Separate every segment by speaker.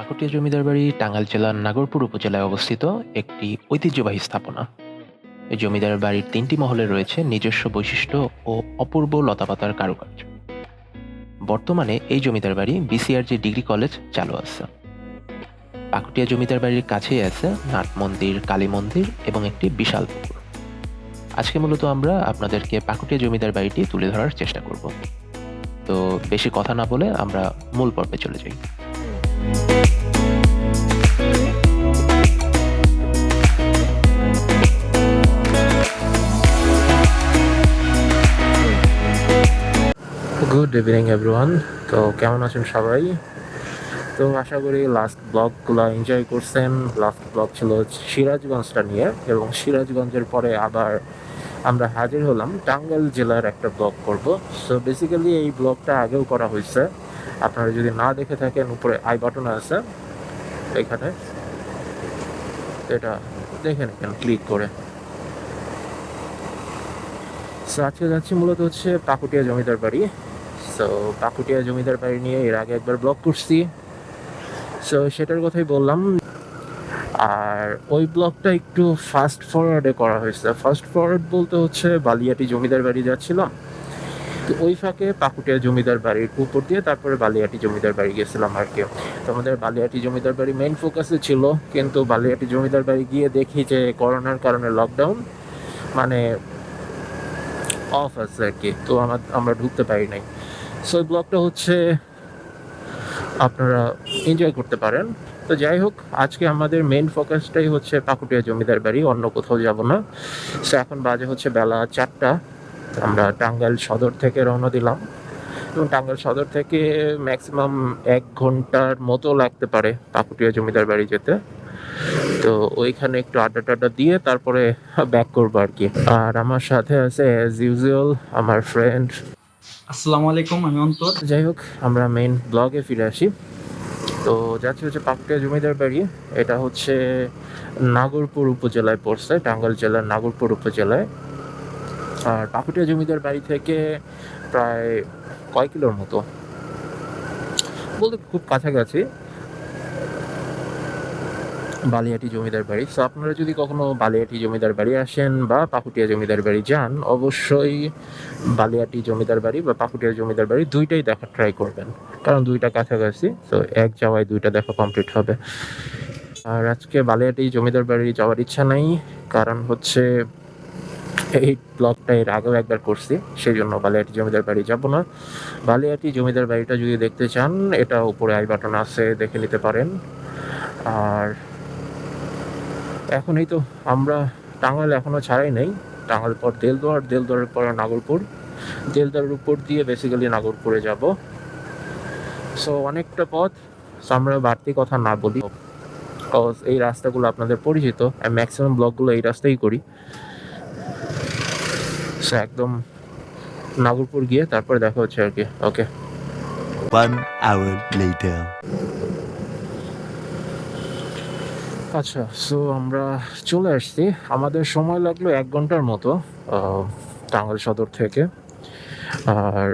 Speaker 1: পাকুটিয়া জমিদার বাড়ি টাঙ্গাইল জেলার নাগরপুর উপজেলায় অবস্থিত একটি ঐতিহ্যবাহী স্থাপনা। এই জমিদার বাড়ির ৩টি মহলে রয়েছে নিজস্ব বৈশিষ্ট্য ও অপূর্ব লতাপাতার কারুকার্য। বর্তমানে এই জমিদার বাড়ি বিসিআরজি ডিগ্রি কলেজ চালু আছে। পাকুটিয়া জমিদার বাড়ির কাছেই আছে নাট মন্দির, কালী মন্দির এবং একটি বিশাল পুকুর। আজকে মূলত আমরা আপনাদেরকে পাকুটিয়া জমিদার বাড়িটি তুলে ধরার চেষ্টা করব। তো বেশি কথা না বলে আমরা মূল পর্বে চলে যাই। Good evening everyone. তো কেমন আছেন সবাই? তো আশা করি লাস্ট ব্লগগুলো এনজয় করছেন। লাস্ট ব্লগ ছিল সিরাজগঞ্জটা নিয়ে, এবং সিরাজগঞ্জের পরে আবার আমরা হাজির হলাম টাঙ্গাইল জেলার একটা ব্লগ করব। সো বেসিক্যালি এই ব্লগটা আগেও করা হয়েছে, আপনারা যদি না দেখে থাকেন উপরে আই বাটন আছে এখানে, এটা দেখে নিন ক্লিক করে। সো আজকে যাচ্ছি মূলত হচ্ছে পাকুটিয়া জমিদার বাড়ি। সো পাকুটিয়া জমিদার বাড়ি নিয়ে এর আগে একবার ব্লগ করছি, সো সেটার কথাই বললাম। আর ওই ব্লগটা একটু ফাস্ট ফরওয়ার্ডে করা হয়েছে। ফাস্ট ফরওয়ার্ড বলতে হচ্ছে বালিয়াটি জমিদার বাড়ি যাচ্ছিলাম, তো ওই ফাঁকে পাকুটিয়া জমিদার বাড়ির উপর দিয়ে তারপরে বালিয়াটি জমিদার বাড়ি গেছিলাম আর কি। তো আমাদের বালিয়াটি জমিদার বাড়ি মেইন ফোকাসে ছিল, কিন্তু বালিয়াটি জমিদার বাড়ি গিয়ে দেখি যে করোনার কারণে লকডাউন মানে অফ আছে আর কি, তো আমরা ঢুকতে পারি নাই। সো এই ব্লগটা হচ্ছে আপনারা এনজয় করতে পারেন। তো যাই হোক, আজকে আমাদের মেইন ফোকাসটাই হচ্ছে পাকুটিয়া জমিদার বাড়ি, অন্য কোথাও যাব না। সো এখন বাজে হচ্ছে বেলা 4টা। আমরা টাঙ্গাইল সদর থেকে রওনা দিলাম, এবং টাঙ্গাইল সদর থেকে ম্যাক্সিমাম 1 ঘন্টার মতো লাগতে পারে পাকুটিয়া জমিদার বাড়ি যেতে। তো ওইখানে একটু আড্ডা টাড্ডা দিয়ে তারপরে ব্যাক করবো আর কি। আর আমার সাথে আছে অ্যাজ ইউজুয়াল আমার ফ্রেন্ড।
Speaker 2: আসসালামু আলাইকুম, আমি অন্তর।
Speaker 1: যাই হোক, আমরা মেইন ব্লগে ফিরে আসি। তো যাচ্ছি হচ্ছে পাকুটিয়া জমিদার বাড়ি। এটা হচ্ছে নাগরপুর উপজেলায় পড়ছে, টাঙ্গাইল জেলার নাগরপুর উপজেলায়। আর পাকুটিয়া জমিদার বাড়ি থেকে প্রায় কয় কিলোর মতো, বলতে খুব কাছাকাছি বালিয়াটি জমিদার বাড়ি। সো আপনারা যদি কখনো বালিয়াটি জমিদার বাড়ি আসেন বা পাকুটিয়া জমিদার বাড়ি যান, অবশ্যই বালিয়াটি জমিদার বাড়ি বা পাকুটিয়া জমিদার বাড়ি দুইটাই দেখার ট্রাই করবেন, কারণ দুইটা কাছাকাছি। তো এক যাওয়ায় দুইটা দেখা কমপ্লিট হবে। আর আজকে বালিয়াটি জমিদার বাড়ি যাওয়ার ইচ্ছা নাই, কারণ হচ্ছে এই ব্লগটা এর আগেও একবার করছি, সেই জন্য বালিয়াটি জমিদার বাড়ি যাব না। বালিয়াটি জমিদার বাড়িটা যদি দেখতে চান, এটা উপরে আই বাটন আছে, দেখে নিতে পারেন। আর এখন এই তো আমরা টাঙ্গাইল এখনও ছাড়াই নেই। টাঙ্গাইল পর দেলদুয়ার, দেলদুয়ারের পর নাগরপুর, দেলদুয়ারের উপর দিয়ে বেসিক্যালি নাগরপুরে যাব। সো অনেকটা পথ। সো আমরা বাড়তি কথা না বলি, কজ এই রাস্তাগুলো আপনাদের পরিচিত, আমি ম্যাক্সিমাম ব্লগগুলো এই রাস্তাই করি। সো একদম নাগরপুর গিয়ে তারপরে দেখা হচ্ছে আর কি। ওকে।
Speaker 3: 1 hour later.
Speaker 1: আচ্ছা, সো আমরা চলে আসছি। আমাদের সময় লাগলো 1 ঘন্টার মতো টাঙ্গাইল সদর থেকে। আর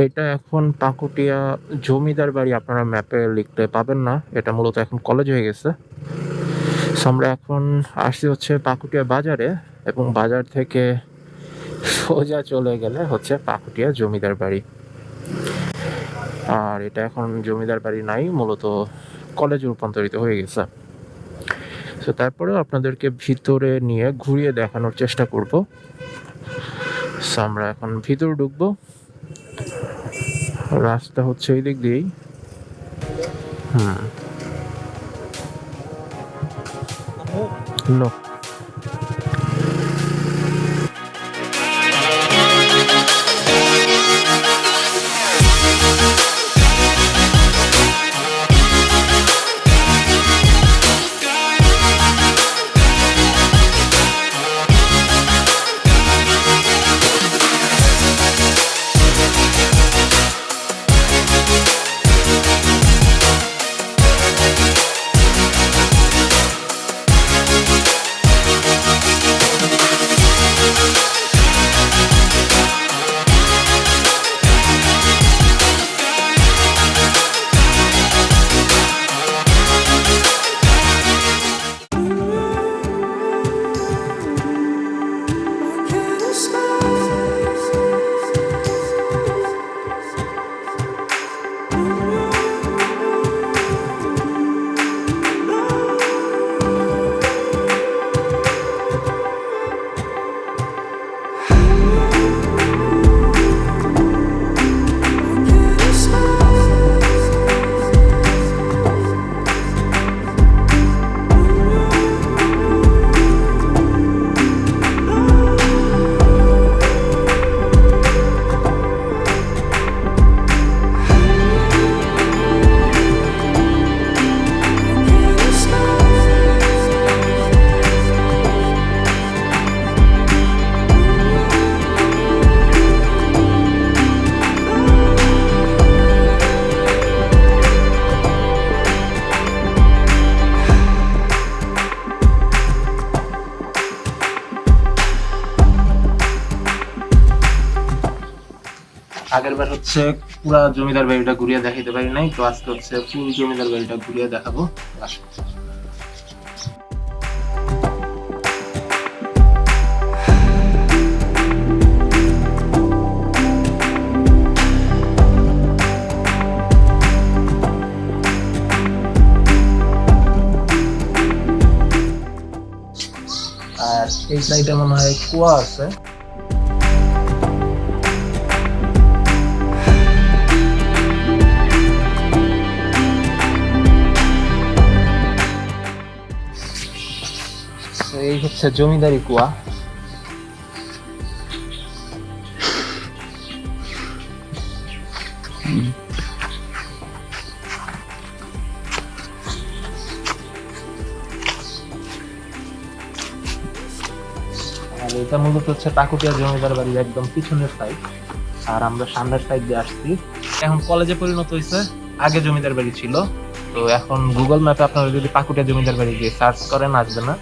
Speaker 1: এটা এখন পাকুটিয়া জমিদার বাড়ি আপনারা ম্যাপে লিখতে পাবেন না, এটা মূলত এখন কলেজ হয়ে গেছে। সো আমরা এখন আসছি হচ্ছে পাকুটিয়া বাজারে, এবং বাজার থেকে সোজা চলে গেলে হচ্ছে পাকুটিয়া জমিদার বাড়ি। আর এটা এখন জমিদার বাড়ি নাই, মূলত কলেজে রূপান্তরিত হয়ে গেছে। তো তারপরেও আপনাদেরকে ভিতরে নিয়ে ঘুরিয়ে দেখানোর চেষ্টা করব। সো আমরা এখন ভিতরে ঢুকবো, রাস্তা হচ্ছে এই দিক দিয়েই। নো, আগের বার হচ্ছে পুরা জমিদার বাড়িটা ঘুরিয়ে দেখাইতে পারি নাই, তো আজকে হচ্ছে ফুল জমিদার বাড়িটা ঘুরিয়ে দেখাবো। আসো। আর এই সাইডে মনে হয় কুয়া আছে। এই হচ্ছে জমিদারি কুয়া। আর এটা মূলত হচ্ছে পাকুটিয়া জমিদার বাড়ির একদম পিছনের সাইড, আর আমরা সামনের সাইড দিয়ে আসছি। এখন কলেজে পরিণত হয়েছে, আগে জমিদার বাড়ি ছিল। তো এখন গুগল ম্যাপে আপনারা যদি পাকুটিয়া জমিদার বাড়ি গিয়ে সার্চ করেন আসবে না,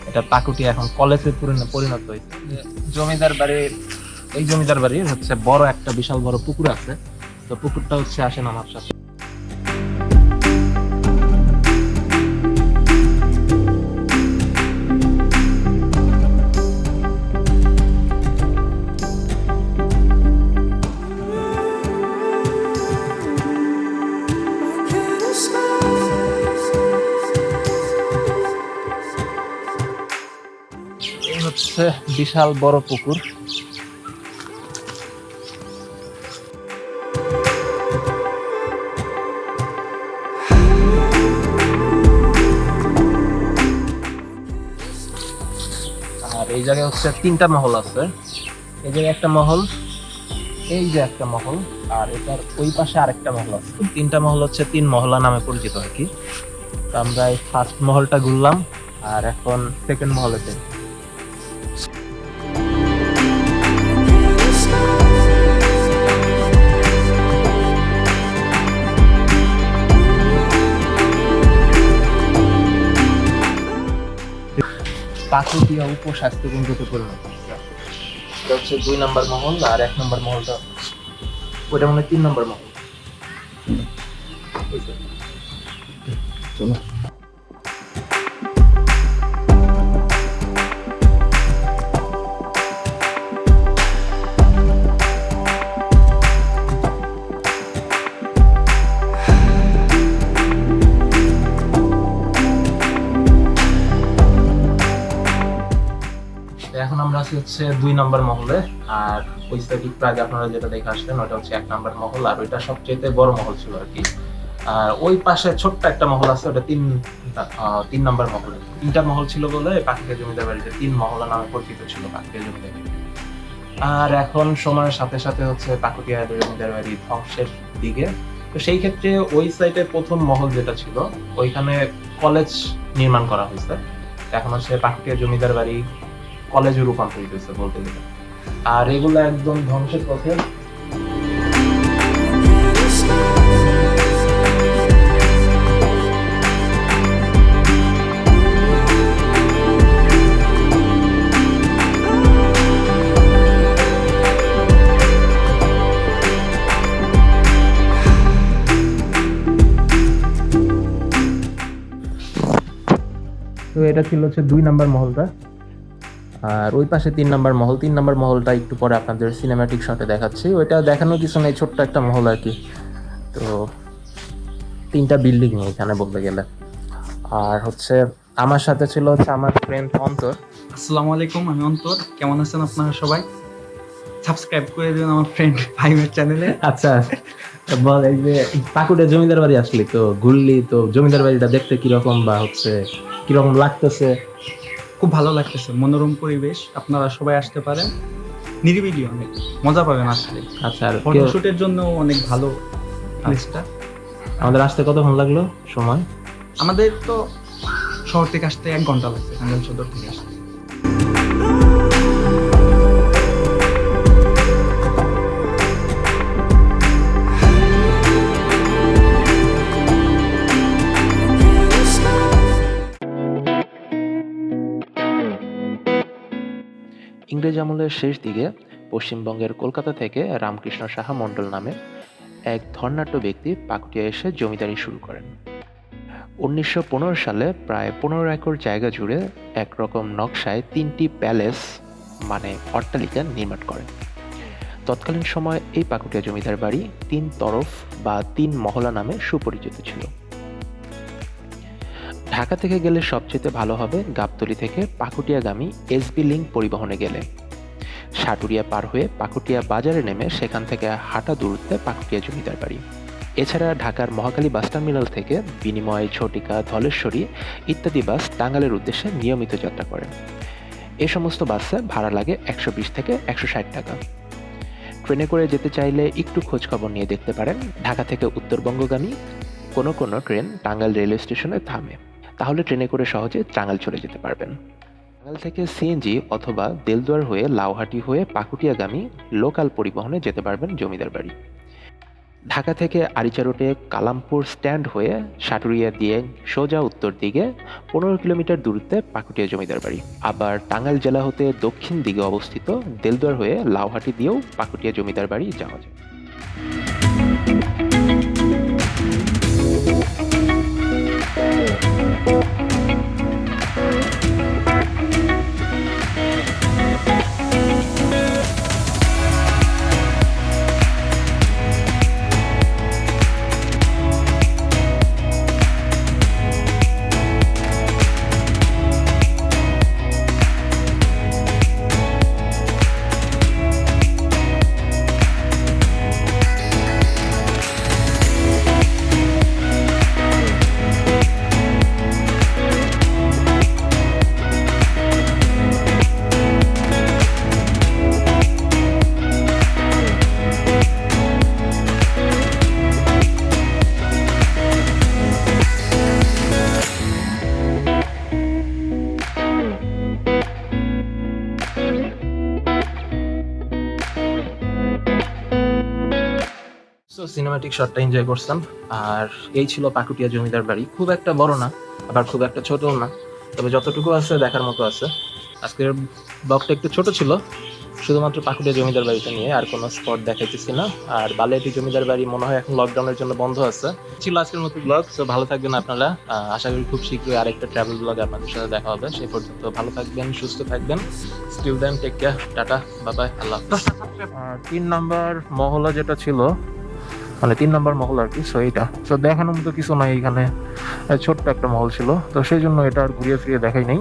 Speaker 1: এটা পাকুটিয়া এখন কলেজে পরিণত হয়েছে। জমিদার বাড়ির এই জমিদার বাড়ির হচ্ছে বড় একটা বিশাল বড় পুকুর আছে, তো পুকুরটা হচ্ছে আসেন আমার সাথে। এই হচ্ছে বিশাল বড় পুকুর। আর এই জায়গায় হচ্ছে 3টা মহল আছে। এই জায়গায় একটা মহল, এই যে একটা মহল, আর এটার ওই পাশে আরেকটা মহল আছে। 3টা মহল হচ্ছে 3 মহলা নামে পরিচিত আর কি। তো আমরা এই ফার্স্ট মহলটা ঘুরলাম, আর এখন সেকেন্ড মহলে যাই। পাকুটিয়া উপস্বাস্থ্য কেন্দ্রতে পরিণত হয়েছে। এটা হচ্ছে 2 নম্বর মহল, আর 1 নম্বর মহলটা ওইটা মনে হয় 3 নম্বর মহল। চলো। এখন আমরা আছি হচ্ছে 2 নম্বর মহলে, আর ওই সাইড একটু আগে আপনারা যেটা দেখে আসলেন ওটা হচ্ছে 1 নম্বর মহল, আর ওইটা সবচেয়ে বড় মহল ছিল আর কি। আর ওই পাশে ছোট্ট একটা মহল আছে, ওটা 3 নম্বর মহল। 3টা মহল ছিল বলে পাকুটিয়া জমিদার বাড়িতে 3 মহলা নামে পরিচিত ছিল পাকুটিয়া জমিদার বাড়ি। আর এখন সময়ের সাথে সাথে হচ্ছে পাকুটিয়া জমিদার বাড়ি ধ্বংসের দিকে। তো সেই ক্ষেত্রে ওই সাইডে প্রথম মহল যেটা ছিল ওইখানে কলেজ নির্মাণ করা হয়েছে। এখন হচ্ছে পাকুটিয়া জমিদার বাড়ি কলেজে রূপান্তরিত হয়েছে বলতে গেলে। আর এগুলো একদম ধ্বংসের পথে। তো এটা ছিল হচ্ছে 2 নম্বর মহলটা, আর ওই পাশে 3 নম্বর মহল। 3 নম্বর মহলটা একটু পরে আপনাদের সিনেম্যাটিক শটে দেখাচ্ছি। ওইটা দেখানোর কিছু নেই, ছোট্ট একটা মহল আর কি। তো 3টা বিল্ডিং এখানে বলতে গেলে। আর হচ্ছে আমার সাথে ছিল হচ্ছে আমার ফ্রেন্ড অন্তর।
Speaker 2: আসসালামু আলাইকুম, আমি অন্তর। কেমন আছেন আপনারা সবাই? সাবস্ক্রাইব করে দিন আমার ফ্রেন্ড ফাহিমের চ্যানেলে।
Speaker 1: আচ্ছা বল, এই যে পাকুটিয়া জমিদার বাড়ি আসলি, তো ঘুরলি, তো জমিদার বাড়িটা দেখতে কিরকম বা হচ্ছে কিরকম লাগতেছে?
Speaker 2: খুব ভালো লাগতেছে, মনোরম পরিবেশ। আপনারা সবাই আসতে পারেন, নিরিবিলি, অনেক মজা পাবেন আসলে।
Speaker 1: আচ্ছা, আর
Speaker 2: ফটোশুটের জন্য অনেক ভালো প্লেসটা।
Speaker 1: আমাদের আসতে কতক্ষণ লাগলো সময়?
Speaker 2: আমাদের তো শহর থেকে আসতে 1 ঘন্টা লাগছে, টাঙ্গাইল সদর থেকে আসতে।
Speaker 1: ইংরেজ আমলের শেষ দিকে পশ্চিমবঙ্গের কলকাতা থেকে রামকৃষ্ণ সাহা মণ্ডল নামে এক ধর্নাঢ্য ব্যক্তি পাকুটিয়া এসে জমিদারি শুরু করেন। 1915 সালে প্রায় 15 একর জায়গা জুড়ে একরকম নকশায় 3টি প্যালেস মানে অট্টালিকা নির্মাণ করেন। তৎকালীন সময় এই পাকুটিয়া জমিদার বাড়ি 3 তরফ বা 3 মহলা নামে সুপরিচিত ছিল। ঢাকা থেকে গেলে সবচেয়ে ভালো হবে গাবতলী থেকে পাকুটিয়াগামী এসবি লিংক পরিবহনে গেলে। সাটুরিয়া পার হয়ে পাকুটিয়া বাজারে নেমে সেখান থেকে হাঁটা দূরত্বে পাকুটিয়া জমিদার বাড়ি। এছাড়া ঢাকার মহাখালী বাস টার্মিনাল থেকে বিনিময়, ঝটিকা, ধলেশ্বরী ইত্যাদি বাস টাঙ্গাইলের উদ্দেশ্যে নিয়মিত যাত্রা করে। এ সমস্ত বাসে ভাড়া লাগে 120 থেকে 160 টাকা। ট্রেনে করে যেতে চাইলে একটু খোঁজ খবর নিয়ে দেখতে পারেন ঢাকা থেকে উত্তরবঙ্গগামী কোনো ট্রেন টাঙ্গাইল রেলওয়ে স্টেশনে থামে, তাহলে ট্রেনে করে সহজে টাঙ্গাইল চলে যেতে পারবেন। টাঙ্গাইল থেকে সিএনজি অথবা দেলদুয়ার হয়ে লাউহাটি হয়ে পাকুটিয়াগামী লোকাল পরিবহনে যেতে পারবেন জমিদার বাড়ি। ঢাকা থেকে আরিচা রোডে কালামপুর স্ট্যান্ড হয়ে সাটুরিয়া দিয়ে সোজা উত্তর দিকে 15 কিলোমিটার দূরত্বে পাকুটিয়া জমিদার বাড়ি। আবার টাঙ্গাইল জেলা হতে দক্ষিণ দিকে অবস্থিত দেলদুয়ার হয়ে লাউহাটি দিয়েও পাকুটিয়া জমিদার বাড়ি যাওয়া যায়। সিনেমাটিক শটটা এনজয় করলাম। আর এই ছিল পাকুটিয়া জমিদার বাড়ি। খুব একটা বড় না, আবার খুব একটা ছোটও না, তবে যতটুকু আছে দেখার মতো আছে। আজকের ব্লগটা একটু ছোট ছিল, শুধুমাত্র পাকুটিয়া জমিদার বাড়িটা নিয়ে, আর কোনো স্পট দেখাইতেছি না। আর বালিয়াটি জমিদার বাড়ি মনে হয় এখন লকডাউনের জন্য বন্ধ আছে। ছিল আজকের মতো ব্লগ। তো ভালো থাকবেন আপনারা। আশা করি খুব শীঘ্রই আরেকটা ট্রাভেল ব্লগে আপনাদের সাথে দেখা হবে। সেই পর্যন্ত ভালো থাকবেন, সুস্থ থাকবেন। Still then, take care, tata, bye bye, আল্লাহ হাফেজ। 3 নম্বর মহলা যেটা ছিল, মানে 3 নম্বর মহল আর কি, সো এইটা তো দেখানোর মতো কিছু নাই এখানে, ছোট্ট একটা মহল ছিল, তো সেই জন্য এটা আর ঘুরিয়ে ফিরিয়ে দেখাই নাই।